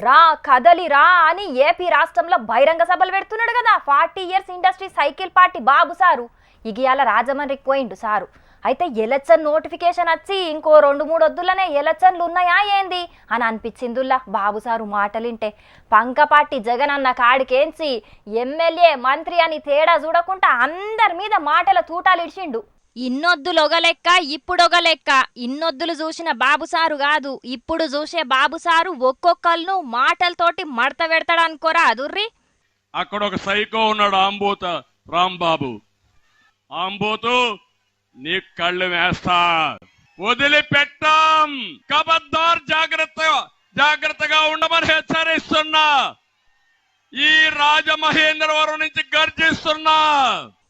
రా కదలి రా అని ఏపీ రాష్ట్రంలో బహిరంగ సభలు పెడుతున్నాడు కదా 40 ఇయర్స్ ఇండస్ట్రీ సైకిల్ పార్టీ బాబు సారు. ఇగియాల రాజమండ్రికి పోయిండు సారు. అయితే ఎలక్షన్ నోటిఫికేషన్ వచ్చి ఇంకో 2-3 వద్దులనే ఎలక్షన్లు ఉన్నాయా ఏంది అని అనిపించిందుల్లా బాబు సారు మాటలింటే. పంకపాటి జగన్ అన్న కాడికేంచి ఎమ్మెల్యే మంత్రి అని తేడా చూడకుండా అందరి మీద మాటల తూటాలు ఇడిచిండు. ఇన్నొద్దులొగలెక్క ఇప్పుడొగలెక్క. ఇన్నొద్దులు చూసిన బాబుసారు కాదు, ఇప్పుడు చూసే బాబుసారు ఒక్కొక్కళ్ళను మాటలతోటి మడత పెడతాడు అనుకోరా అదుర్రి. అక్కడ ఒక సైకో ఉన్నాడు ఆంబోత రాంబాబు. ఆంబోతు నీ కళ్ళు వేస్తా, వదిలిపెట్టాం, కబద్దార్ జాగ్రత్తగా ఉండమని హెచ్చరిస్తున్నా. ఈ రాజమహేంద్రవరం నుంచి గర్జిస్తున్నా.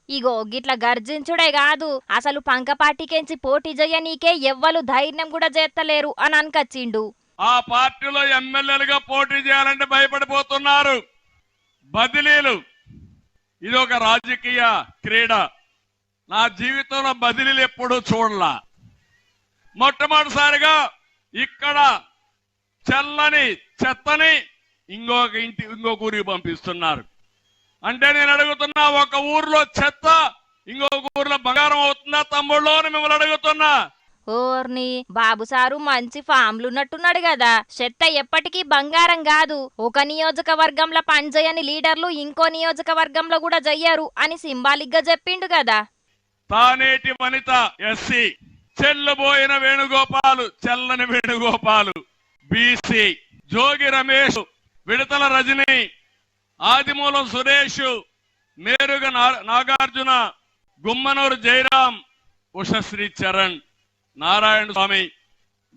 ఇగో గిట్ల గర్జించుడే కాదు, అసలు పంకపాటికెంచి పోటీ చేయనీకే ఎవ్వరు ధైర్యం కూడా చేస్తలేరు అని అనకచ్చిండు. ఆ పార్టీలో ఎమ్మెల్యేలుగా పోటీ చేయాలంటే భయపడిపోతున్నారు. బదిలీలు ఇది ఒక రాజకీయ క్రీడ. నా జీవితంలో బదిలీలు ఎప్పుడూ చూడలా. మొట్టమొదటిసారిగా ఇక్కడ చెల్లని చెత్తని ఇంకొక ఊరికి పంపిస్తున్నారు. అంటే నేను అడుగుతున్నా, ఒక ఊర్లో చెత్త ఇంకొక ఊర్లో బంగారం అవుతుందా తమ్ముళ్ళు అని మిమ్మల్ని అడుగుతున్నా. ఓర్ని బాబు సారు మంచి ఫామ్లు ఉన్నట్టున్నాడు కదా. చెత్త ఎప్పటికీ బంగారం కాదు. ఒక నియోజకవర్గంలో పనిచేయని లీడర్లు ఇంకో నియోజకవర్గంలో కూడా చెయ్యరు అని సింబాలిక్ గా చెప్పిండు కదా. తానేటి వనిత ఎస్సీ, చెల్లబోయిన వేణుగోపాలు చెల్లని వేణుగోపాలు బీసీ, జోగి రమేష్, విడతల రజని, ఆదిమూలం సురేష్, మేరుగ నాగార్జున, గుమ్మనూరు జయరాం, ఉషశ్రీ చరణ్, నారాయణ స్వామి,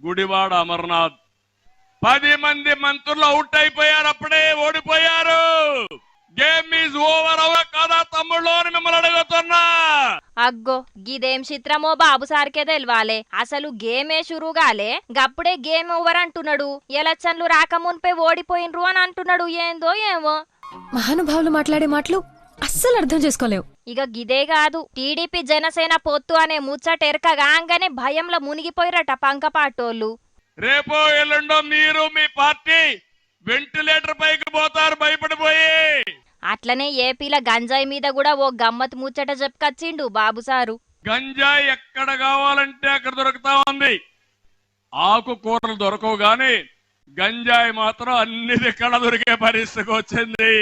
గుడివాడ అమర్నాథ్. 10 మంది మంత్రులు అవుట్ అయిపోయారు, అప్పుడే ఓడిపోయారు. గేమ్ ఈజ్ ఓవర్ అవ కదా తమ్ముళ్ళు అని మిమ్మల్ని అడుగుతున్నా. అగ్గో గిదేం చిత్రమో బాబు సార్కే తెలవాలే. అసలు గేమే షురుగాలే, గప్పుడే గేమ్ ఓవర్ అంటున్నాడు. ఎలక్షన్లు రాకమున్పే ఓడిపోయినరు అని అంటున్నాడు. ఏందో ఏమో మహానుభావులు మాట్లాడే మాటలు అస్సలు అర్థం చేసుకోలేవు. ఇక గిదే కాదు, టీడీపీ జనసేన పొత్తు అనే ముచ్చట ఎరకగానే భయంలో మునిగిపోయిరట పంకపాటోళ్ళు. రేపో ఎల్లుండో మీరు మీ పార్టీ వెంటిలేటర్ పైకి పోతారు భయపడిపోయి. అట్లనే ఏపీల గంజాయి మీద కూడా ఓ గమ్మత్ ముచ్చట చెప్పుకొచ్చిండు బాబు సారు. గంజాయి ఎక్కడ కావాలంటే అక్కడ దొరుకుతా ఉంది. ఆకుకూరలు దొరకవు గాని గంజాయి మాత్రం అన్ని ఎక్కడ దొరికే పరిస్థితికి వచ్చింది.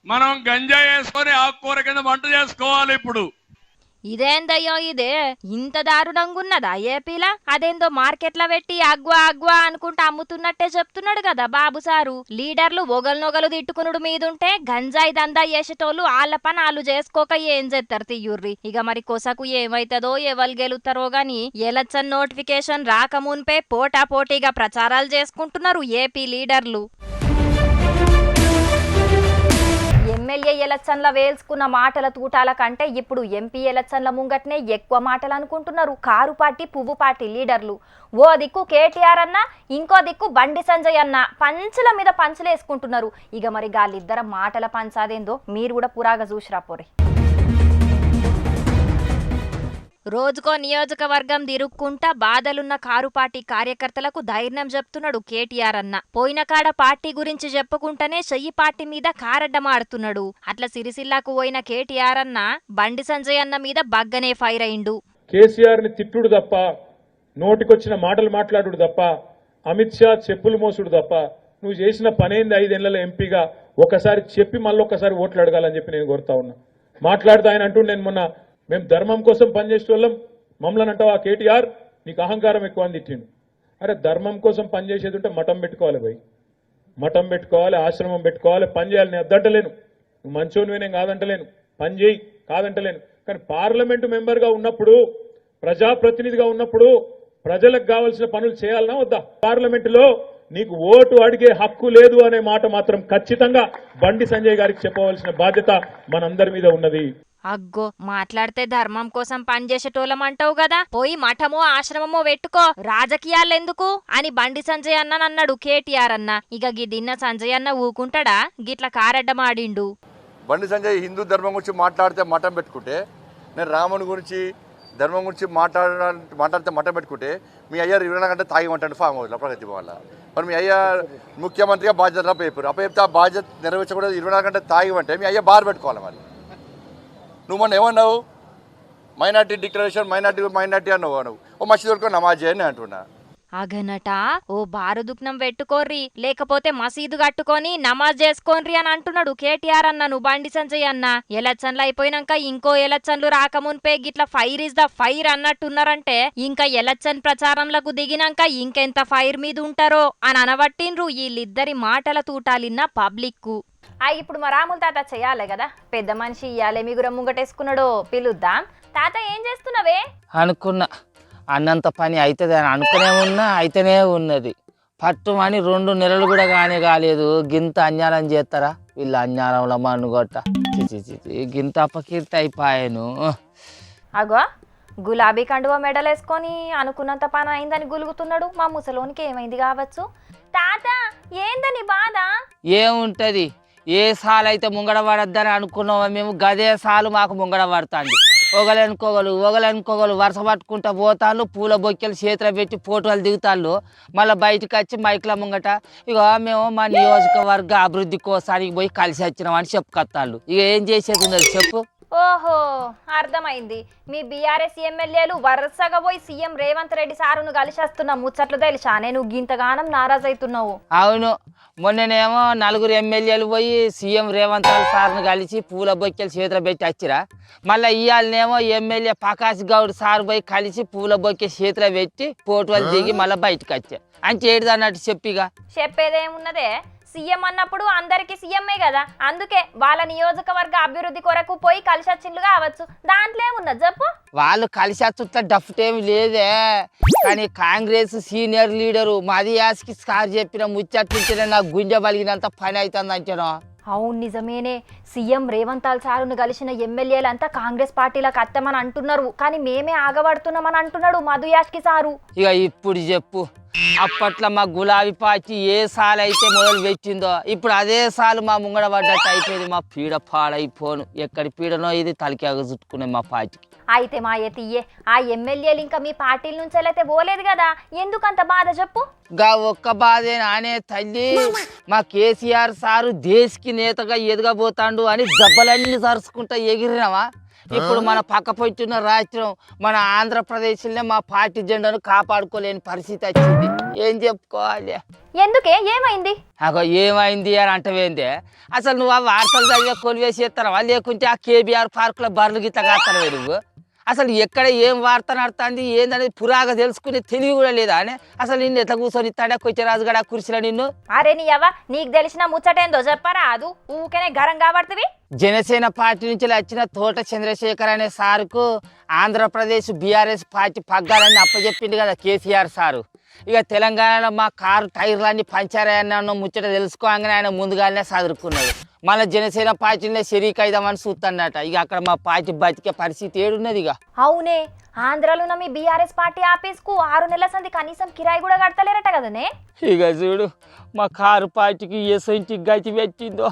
మనం గంజాయి వేసుకొని ఆకుకూర కింద వంట చేసుకోవాలి. ఇప్పుడు ఇదేందయ్యో ఇదే ఇంత దారుణంగున్నదా ఏపీలా? అదేందో మార్కెట్ల పెట్టి అగ్వా అనుకుంటా అమ్ముతున్నట్టే చెప్తున్నాడు కదా బాబు సారు. లీడర్లు ఒగల్నొగలు తిట్టుకునుడు మీదుంటే గంజాయి దందా చేసేటోళ్ళు ఆళ్ల పని ఆళ్ళు చేసుకోక ఏం చేస్తారు తియ్యుర్రి. ఇక మరి కొసకు ఏమైతుందో ఎవరు గెలుతారో గాని ఎలక్షన్ నోటిఫికేషన్ రాకమున్పే పోటాపోటీగా ప్రచారాలు చేసుకుంటున్నారు ఏపీ లీడర్లు. ఎమ్మెల్యే ఎలక్షన్ల వేల్చుకున్న మాటల తూటాల కంటే ఇప్పుడు ఎంపీ ఎలక్షన్ల ముంగట్నే ఎక్కువ మాటలు అనుకుంటున్నారు కారు పార్టీ పువ్వు పార్టీ లీడర్లు. ఓ దిక్కు కేటీఆర్ అన్న, ఇంకో దిక్కు బండి సంజయ్ అన్న పంచుల మీద పంచులు వేసుకుంటున్నారు. ఇక మరి గాళ్ళిద్దర మాటల పంచాదేందో మీరు కూడా పురాగా చూసిరా పోరే. రోజుకో నియోజకవర్గం తిరుక్కుంటా బాధలున్న కారు పార్టీ కార్యకర్తలకు ధైర్యం చెప్తున్నాడు కేటీఆర్ అన్న. పోయిన కాడ పార్టీ గురించి చెప్పుకుంటేనే చెయ్యి పార్టీ మీద కారడ్డమాడుతున్నాడు. అట్లా సిరిసిల్లాకు పోయిన కేటీఆర్ అన్న బండి సంజయ్ అన్న మీద బగ్గనే ఫైర్ అయిండు. కేసీఆర్ ని తిట్టుడు తప్ప, నోటికొచ్చిన మాటలు మాట్లాడుడు తప్ప, అమిత్ షా చెప్పులు మోసుడు తప్ప నువ్వు చేసిన పనేంది 5 ఏళ్లలో ఎంపీగా ఒకసారి చెప్పి మళ్ళొక్కసారి ఓట్లు అడగాలని చెప్పి నేను కోరుతా ఉన్నా. మాట్లాడుతూ ఆయన అంటూ నేను మొన్న మేము ధర్మం కోసం పనిచేసే వాళ్ళం, మమ్మల్ని అంటావా కేటీఆర్ నీకు అహంకారం ఎక్కువ అని తిట్టిండు. అరే ధర్మం కోసం పనిచేసేది ఉంటే మఠం పెట్టుకోవాలి భయ్, మఠం పెట్టుకోవాలి, ఆశ్రమం పెట్టుకోవాలి, పని చేయాలి. నేను అద్దంటలేను, నువ్వు మంచోనివే నేను కాదంటలేను, పని చేయి కాదంటలేను. కానీ పార్లమెంటు మెంబర్గా ఉన్నప్పుడు, ప్రజాప్రతినిధిగా ఉన్నప్పుడు ప్రజలకు కావాల్సిన పనులు చేయాలన్నా వద్దా? పార్లమెంటులో నీకు ఓటు అడిగే హక్కు లేదు అనే మాట మాత్రం ఖచ్చితంగా బండి సంజయ్ గారికి చెప్పవలసిన బాధ్యత మనందరి మీద ఉన్నది. అగ్గో మాట్లాడితే ధర్మం కోసం పనిచేసేటోళ్ళం అంటావు కదా, పోయి మఠమో ఆశ్రమమో పెట్టుకో, రాజకీయాలెందుకు అని బండి సంజయ్ అన్న అన్నాడు కేటీఆర్ అన్న. ఇక గిదిన్న సంజయ్ అన్న ఊకుంటాడా? గిట్ల కారడ్డమాడిండు. బండి సంజయ్ హిందూ ధర్మం గురించి మాట్లాడితే మఠం పెట్టుకుంటే, నేను రాముని గురించి ధర్మం గురించి మాట్లాడితే మఠం పెట్టుకుంటే మీ అయ్య 24 గంటలు తాగిమంటాడు ఫామ్ హౌస్లో ప్రగతి వల్ల. మరి మీ అయ్య ముఖ్యమంత్రిగా బాధ్యత అప్పచెప్పారు. అప్పచెప్తే ఆ బాధ్యత నెరవేర్చకూడదు 24 గంటలు తాగిమంటే మీ అయ్య బార్ పెట్టుకోవాలి. మరి నువ్వు మొన్న ఏమన్నావు? మైనార్టీ డిక్లరేషన్ మైనార్టీ అన్నావు. నువ్వు ఓ మసీదు వరకు నమాజ్ చేయని అంటున్నా. అగనట ఓ బారు దుఃఖం పెట్టుకోర్రి, లేకపోతే మసీదు కట్టుకొని నమాజ్ చేసుకోన్రి అని అంటున్నాడు కేటీఆర్ అన్నను బండి సంజయ్ అన్న. ఎలక్షన్లు అయిపోయినాక ఇంకో ఎలక్షన్లు రాకమున్పే గిట్లా ఫైర్ ఇస్ ద ఫైర్ అన్నట్టున్నారంటే ఇంకా ఎలక్షన్ ప్రచారంలకు దిగినాక ఇంకెంత ఫైర్ మీద ఉంటారో అని అనబట్టిండ్రు వీళ్ళిద్దరి మాటల తూటాలిన్న పబ్లిక్. ఇప్పుడు మా రాముల తాత చెయ్యాలి కదా, పెద్ద మనిషి ఇయ్యాలే మిగురం ముంగటేసుకున్నాడో పిలుద్దాం. తాత ఏం చేస్తున్నావే? అనుకున్నా అన్నంత పని అవుతుంది అని అనుకునే ఉన్నా అయితేనే ఉన్నది. పట్టుమని 2 నెలలు కూడా కాలేదు. గింత అన్యాయం చేస్తారా వీళ్ళు? అన్యాయంలో మనుగొట్ట గింత అపకీర్తి అయిపోయాను. అగో గులాబీ కండువా మెడలేసుకొని అనుకున్నంత పని అయిందని గులుగుతున్నాడు. మా ముసలోనికి ఏమైంది కావచ్చు? తాత ఏందని బాధ? ఏముంటది, ఏ సాలు అయితే ముంగడ పడద్దని అనుకున్నామో మేము గదే సాలు మాకు ముంగడ పడుతుంది. ఒకలనుకోగలు వరుస పట్టుకుంటా పోతాళ్ళు, పూల బొక్కెలు చేతిలో పెట్టి ఫోటోలు దిగుతాళ్ళు. మళ్ళీ బయటకు వచ్చి మైక్ల ముంగట ఇక మేము మా నియోజకవర్గ అభివృద్ధి కోసానికి పోయి కలిసి వచ్చినామని చెప్పుకొత్తాళ్ళు. ఇక ఏం చేసేది ఉన్నది చెప్పు? ఓహో అర్థమైంది. మీ బీఆర్ఎస్ ఎమ్మెల్యేలు వరుసగా పోయి సీఎం రేవంత్ రెడ్డి సారును కలిసేస్తున్నా ముచ్చట్లు తెలుసా? నేను గింతగానం నారాజ్ అవుతున్నావు. అవును, మొన్ననేమో 4 ఎమ్మెల్యేలు పోయి సీఎం రేవంత్ సార్ను కలిసి పూల బొక్కెలు చేతిలో పెట్టి వచ్చిరా. మళ్ళీ ఇవాళనేమో ఎమ్మెల్యే ప్రకాష్ గౌడ్ సార్ పోయి కలిసి పూల బొక్కె చేతిలో పెట్టి ఫోటోలు దిగి మళ్ళీ బయటకు వచ్చా. అని చేయడు అన్నట్టు చెప్పిగా. చెప్పేదేమున్నదే, సీఎం అన్నప్పుడు అందరికి సీఎంఏ కదా, అందుకే వాళ్ళ నియోజకవర్గ అభివృద్ధి కొరకు పోయి కలిసొచ్చిండ్లు కావచ్చు. దాంట్లో ఏమున్నది చెప్పు? వాళ్ళు కలిసి వచ్చుట్లా డఫ్టేమి లేదే, కానీ కాంగ్రెస్ సీనియర్ లీడరు మదియాస్కి సార్ చెప్పిన ముచ్చట్లుంటేనే నాకు గుండె బలిగినంత పని అవుతుంది అంటాను. అవును నిజమేనే, సీఎం రేవంత్ సారును కలిసిన ఎమ్మెల్యేలంతా కాంగ్రెస్ పార్టీలకు అత్తమని అంటున్నారు, కానీ మేమే ఆగబడుతున్నామని అంటున్నాడు మధుయాష్కి సారు. ఇక ఇప్పుడు చెప్పు, అప్పట్లో మా గులాబీ పార్టీ ఏ సాలు అయితే మొదలు పెట్టిందో ఇప్పుడు అదే సాలు మా ముంగడ పడ్డట్టు అయిపోయింది. మా పీడ పాడైపోను, ఎక్కడి పీడనో ఇది తలకేగ చుట్టుకునే మా పార్టీకి. అయితే మా ఎత్తియే ఆ ఎమ్మెల్యేలు ఇంకా మీ పార్టీల నుంచి అయితే పోలేదు కదా, ఎందుకంత బాధ చెప్పు? గా ఒక్క బాధే నానే తల్లి, మా కేసీఆర్ సారు దేశకి నేతగా ఎదగబోతాండు అని దెబ్బలన్నీ సరుచుకుంటా ఎగిరినావా? ఇప్పుడు మన పక్క పొట్టున్న రాష్ట్రం మన ఆంధ్రప్రదేశ్లోనే మా పార్టీ జెండాను కాపాడుకోలేని పరిస్థితి వచ్చింది. ఏం చెప్పుకోవాలి? ఎందుకే ఏమైంది? అగో ఏమైంది అని అంటవేందే? అసలు నువ్వు ఆ వార్తలు చదివే కొలివేసి చేస్తావా, లేకుంటే ఆ కేబీఆర్ పార్కులో బర్రెలు గిట్ల కాస్తానవే నువ్వు? అసలు ఎక్కడ ఏం వార్త నడుతుంది ఏందనేది పురాగా తెలుసుకునే తెలివి కూడా లేదా అని? అసలు నిన్ను ఎట్లా కూర్చొని ఇస్తాడా కొచ్చిరాజు గడ కుర్చీలో నిన్ను? అరే నీ అవ్వ, నీకు తెలిసిన ముచ్చటేందో చెప్పరా? అదు ఊకనే గరం కాబడుతుంది. జనసేన పార్టీ నుంచి వచ్చిన తోట చంద్రశేఖర్ అనే సారుకు ఆంధ్రప్రదేశ్ బీఆర్ఎస్ పార్టీ పగ్గాలని అప్పచెప్పింది కదా కేసీఆర్ సారు. ఇక తెలంగాణలో మా కారు టైర్లన్నీ పంచరాయన్న ముచ్చట తెలుసుకోగానే ఆయన ముందుగానే చదువుకున్నాడు. మళ్ళీ జనసేన పార్టీలో షరీక్ అయిదామని చూస్తాడట. ఇక అక్కడ మా పార్టీ బతికే పరిస్థితి ఏడున్నది. ఇక అవునే, ఆంధ్రాలో ఉన్న మీ బీఆర్ఎస్ పార్టీ ఆఫీస్కు 6 నెలల సంది కనీసం కిరాయి కూడా కడతలేరట కదనే? ఇక చూడు, మా కారు పార్టీకి ఎసొంటి గతి పెట్టిందో,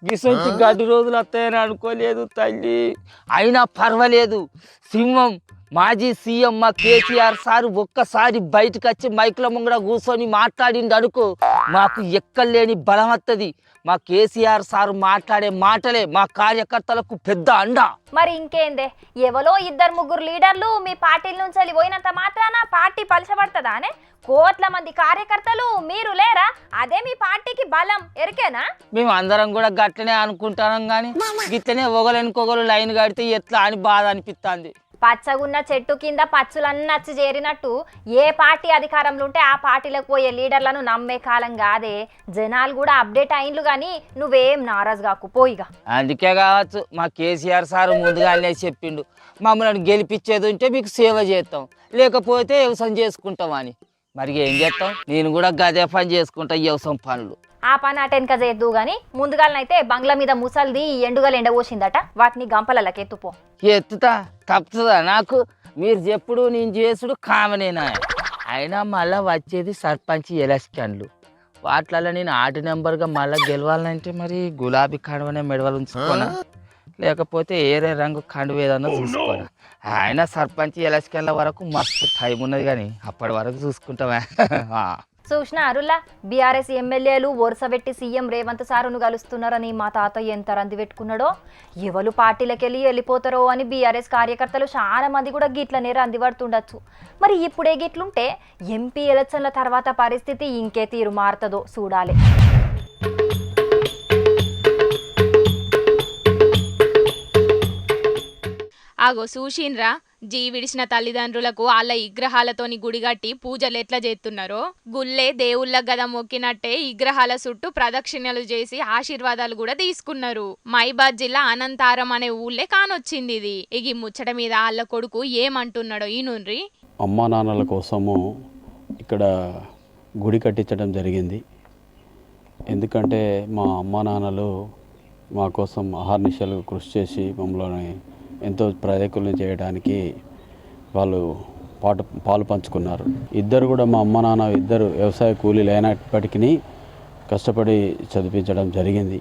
గిసొంటి గడ్డి రోజులు వస్తాయని అనుకోలేదు తల్లి. అయినా పర్వాలేదు, సింహం మాజీ సీఎం మా కేసీఆర్ సార్ ఒక్కసారి బయటకు వచ్చి మైకుల ముంగడ కూర్చొని మాట్లాడిండు అనుకో, మాకు ఎక్కలేని బలం వస్తుంది. మా కేసీఆర్ సార్ మాట్లాడే మాటలే మా కార్యకర్తలకు పెద్ద అండ. మరి ఇంకేందే, ఎవరో 2-3 లీడర్లు మీ పార్టీల నుంచి వెళ్ళి పోయినంత మాత్రాన పార్టీ పలచబడుతుందా అనే? కోట్ల మంది కార్యకర్తలు మీరు లేరా? అదే మీ పార్టీకి బలం, ఎరికేనా? మేము అందరం కూడా గట్లనే అనుకుంటున్నాం, కానీ గిట్లనే ఒకలనుకోగలు లైన్ కడితే ఎట్లా అని బాధ అనిపిస్తుంది. పచ్చగున్న చెట్టు కింద పచ్చులన్నీ నచ్చి చేరినట్టు ఏ పార్టీ అధికారంలో ఉంటే ఆ పార్టీలకు పోయే లీడర్లను నమ్మే కాలం కాదే. జనాలు కూడా అప్డేట్ అయిండ్లు, కానీ నువ్వేం నారాజు కాకు పోయిగా. అందుకే కావచ్చు మా కేసీఆర్ సార్ ముందుగానే చెప్పిండు, మమ్మల్ని గెలిపించేది ఉంటే మీకు సేవ చేస్తాం, లేకపోతే వ్యవసాయం చేసుకుంటాం అని. మరి ఏం చేస్తాం, నేను కూడా గదే పని చేసుకుంటా, వ్యవసాయం పనులు. ఆ పని అటెన్క చేద్దు గాని ముందుగాలనైతే బంగ్లా మీద ముసల్ది ఎండుగలు ఎండబోసిందట, వాటిని గంపలకి ఎత్తుపో. ఎత్తుతా, తప్పుతుందా నాకు? మీరు చెప్పుడు నేను చేసుడు కామనేనా? అయినా మళ్ళీ వచ్చేది సర్పంచ్ ఎలక్షన్లు, వాటిలలో నేను 8 నెంబర్గా మళ్ళీ గెలవాలంటే మరి గులాబీ కడవనే మెడవలు ఉంచుకోనా? లేకపోతే ఏరే రంగు కండువేదన్నా చూసుకోరా. ఆయన సర్పంచ్ ఎలక్షన్ల వరకు మస్తు టైం ఉన్నది కానీ అప్పటి వరకు చూసుకుంటామే. చూసిన అరులా బీఆర్ఎస్ ఎమ్మెల్యేలు వరుసబెట్టి సీఎం రేవంత్ సారును కలుస్తున్నారని మా తాతయ్య ఎంత రంది పెట్టుకున్నాడో, ఎవరు పార్టీలకెళ్ళి వెళ్ళిపోతారో అని బీఆర్ఎస్ కార్యకర్తలు చాలా మంది కూడా గిట్లనే రంది పడుతుండొచ్చు. మరి ఇప్పుడే గిట్లుంటే ఎంపీ ఎలక్షన్ల తర్వాత పరిస్థితి ఇంకే తీరు మారుతుందో చూడాలి. ఆగో చూసిండ్రా, జీ విడిచిన తల్లిదండ్రులకు వాళ్ళ విగ్రహాలతోని గుడిగట్టి పూజలు ఎట్లా చేస్తున్నారో, గుళ్ళే దేవుళ్ళ గద మొక్కినట్టే విగ్రహాల చుట్టూ ప్రదక్షిణలు చేసి ఆశీర్వాదాలు కూడా తీసుకున్నారు. మైబాద్ జిల్లా అనంతారం అనే ఊళ్ళే కానొచ్చింది ఇది. ఈ ముచ్చట మీద వాళ్ళ కొడుకు ఏమంటున్నాడో ఈనుండ్రి. అమ్మా నాన్నల కోసము ఇక్కడ గుడి కట్టించడం జరిగింది. ఎందుకంటే మా అమ్మా నాన్నలు మా కోసం అహర్నిశలు కృషి చేసి మమ్మల్ని ఎంతో ప్రజకులను చేయడానికి వాళ్ళు పాలు పంచుకున్నారు. ఇద్దరు కూడా మా అమ్మ నాన్న ఇద్దరు వ్యవసాయ కూలీలు అయినప్పటికీ కష్టపడి చదివించడం జరిగింది.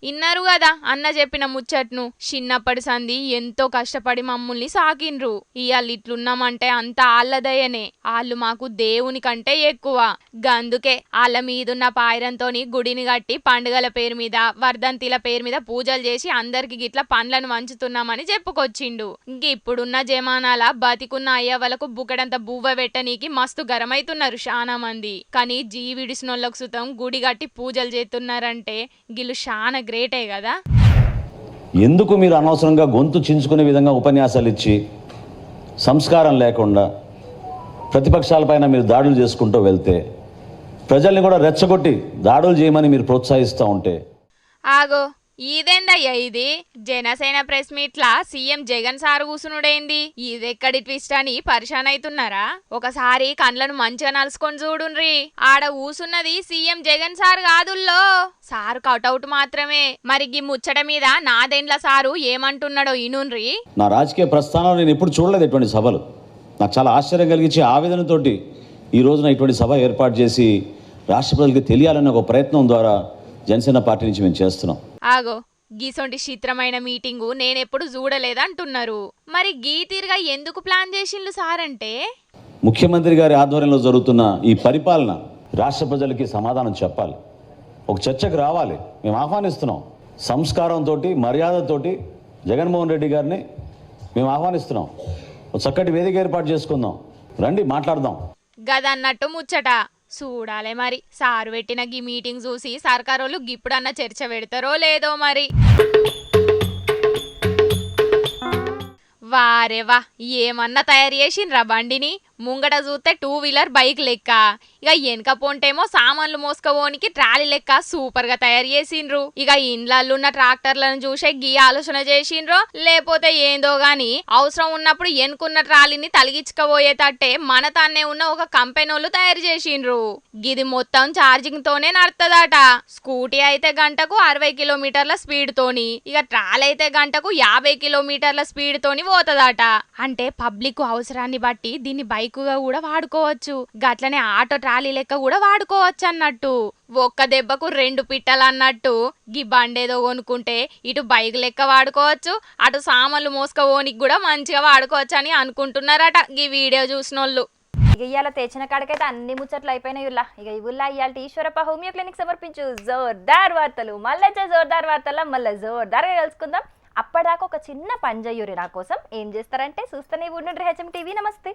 ఇన్నారు కదా అన్న చెప్పిన ముచ్చట్ను. చిన్నప్పటి సంధి ఎంతో కష్టపడి మమ్మల్ని సాకిండ్రు. ఇవాళ ఇట్లున్నామంటే అంత ఆళ్ళదయనే. వాళ్ళు మాకు దేవుని కంటే ఎక్కువ. గందుకే వాళ్ళ మీదున్న పాయరంతోని గుడిని కట్టి పండుగల పేరు మీద వర్ధంతిల పేరు మీద పూజలు చేసి అందరికి గిట్ల పండ్లను వంచుతున్నామని చెప్పుకొచ్చిండు. ఇప్పుడున్న జమానాల బతికున్న అయ్యవలకు బుకడంత బువ్వ పెట్టనీకి మస్తు గరమైతున్నారు చాలా మంది. కానీ జీవిడిసినోళ్ళకు సుతం గుడి కట్టి పూజలు చేస్తున్నారంటే గిల్లు చాలా గ్రేటే కదా. ఎందుకు మీరు అనవసరంగా గొంతు చించుకునే విధంగా ఉపన్యాసాలు ఇచ్చి సంస్కారం లేకుండా ప్రతిపక్షాలపైన మీరు దాడులు చేసుకుంటూ వెళ్తే ప్రజల్ని కూడా రెచ్చగొట్టి దాడులు చేయమని మీరు ప్రోత్సహిస్తూ ఉంటే ఆగో ఇదేందయ్యా ఇది? జనసేన ప్రెస్ మీట్లా సీఎం జగన్ సార్ కూసునుడేంది? ఇదెక్కడి ట్విస్ట్ అని పరిశాన్ అవుతున్నారా? ఒకసారి కండ్లను మంచిగా నలుసుకొని చూడుండ్రి. ఆడ కూసున్నది సీఎం జగన్ సార్ కాదుల్లో, సార్ కటౌట్ మాత్రమే. మరి ఈ ముచ్చట మీద నాదెండ్ల సారు ఏమంటున్నాడో ఇనుండ్రి. నా రాజకీయ ప్రస్థానంలో నేను ఎప్పుడు చూడలేదు ఇటువంటి సభలు. నాకు చాలా ఆశ్చర్యం కలిగించే ఆవేదనతోటి ఈ రోజున ఇటువంటి సభ ఏర్పాటు చేసి రాష్ట్ర ప్రజలకు తెలియాలనే ఒక ప్రయత్నం ద్వారా జనసేన పార్టీ నుంచి మేము చేస్తున్నాం. ఆగో గీసొంటి చిత్రమైన మీటింగు నేనెప్పుడు చూడలేదంటున్నారు. మరి గీ తీరుగా ఎందుకు ప్లాన్ చేసిండ్రు సార్ అంటే? ముఖ్యమంత్రి గారి ఆధ్వర్యంలో జరుగుతున్న ఈ పరిపాలన రాష్ట్ర ప్రజలకి సమాధానం చెప్పాలి, ఒక చర్చకు రావాలి. మేము ఆహ్వానిస్తున్నాం. సంస్కారంతో మర్యాదతోటి జగన్మోహన్ రెడ్డి గారిని మేము ఆహ్వానిస్తున్నాం. ఒక చక్కటి వేదిక ఏర్పాటు చేసుకుందాం, రండి మాట్లాడదాం గదన్నట్టు ముచ్చట. చూడాలే మరి సారు పెట్టిన గీ మీటింగ్ చూసి సర్కారోళ్ళు గిప్పుడన్న చర్చ పెడతారో లేదో మరి. వారేవా ఏమన్నా తయారు చేసిండ్రా బండిని? ముంగట చూస్తే 2 వీలర్ బైక్ లెక్క, ఇక వెనక పొంటేమో సామాన్లు మోసుకోవడానికి ట్రాలీ లెక్క సూపర్ గా తయారు చేసిండ్రు. ఇక ఇండ్లల్లున్న ట్రాక్టర్లను చూసే గీ ఆలోచన చేసిండ్రో లేకపోతే ఏందో గాని అవసరం ఉన్నప్పుడు ఎనుకున్న ట్రాలీని తలిగించుకపోయేటట్టే మన తానే ఉన్న ఒక కంపెనీలు తయారు చేసిండ్రు. గిది మొత్తం ఛార్జింగ్ తోనే నడుతుందట. స్కూటీ అయితే గంటకు 60 కిలోమీటర్ల స్పీడ్ తోని, ఇక ట్రాలీ అయితే గంటకు 50 కిలోమీటర్ల స్పీడ్ తోని పోతుందట. అంటే పబ్లిక్ అవసరాన్ని బట్టి దీన్ని బైక్ గా కూడా వాడుకోవచ్చు, గట్లనే ఆటో ట్రాలీ లెక్క కూడా వాడుకోవచ్చు అన్నట్టు. ఒక్క దెబ్బకు 2 పిట్టలు అన్నట్టు. గీ బండేదో కొనుక్కుంటే ఇటు బైక్ లెక్క వాడుకోవచ్చు, అటు సామాన్లు మోసుకోవడానికి కూడా మంచిగా వాడుకోవచ్చు అని అనుకుంటున్నారట గీ వీడియో చూసినోళ్ళు. ఇక ఇవాళ తెచ్చిన కాడికైతే అన్ని ముచ్చట్లు అయిపోయినాయి. ఇక ఇవుల్లా ఇవాళ ఈశ్వరప్ప హోమియో క్లినిక్ సమర్పించు జోర్దార్ వార్తలు. మళ్ళీ జోర్దార్ వార్తల్లో మళ్ళీ జోర్దార్గా కలుసుకుందాం. అప్పటిదాకా ఒక చిన్న పని చెయ్యూరి నా కోసం. ఏం చేస్తారంటే చూస్తూనే ఉండండి హెచ్ఎం టీవీ. నమస్తే.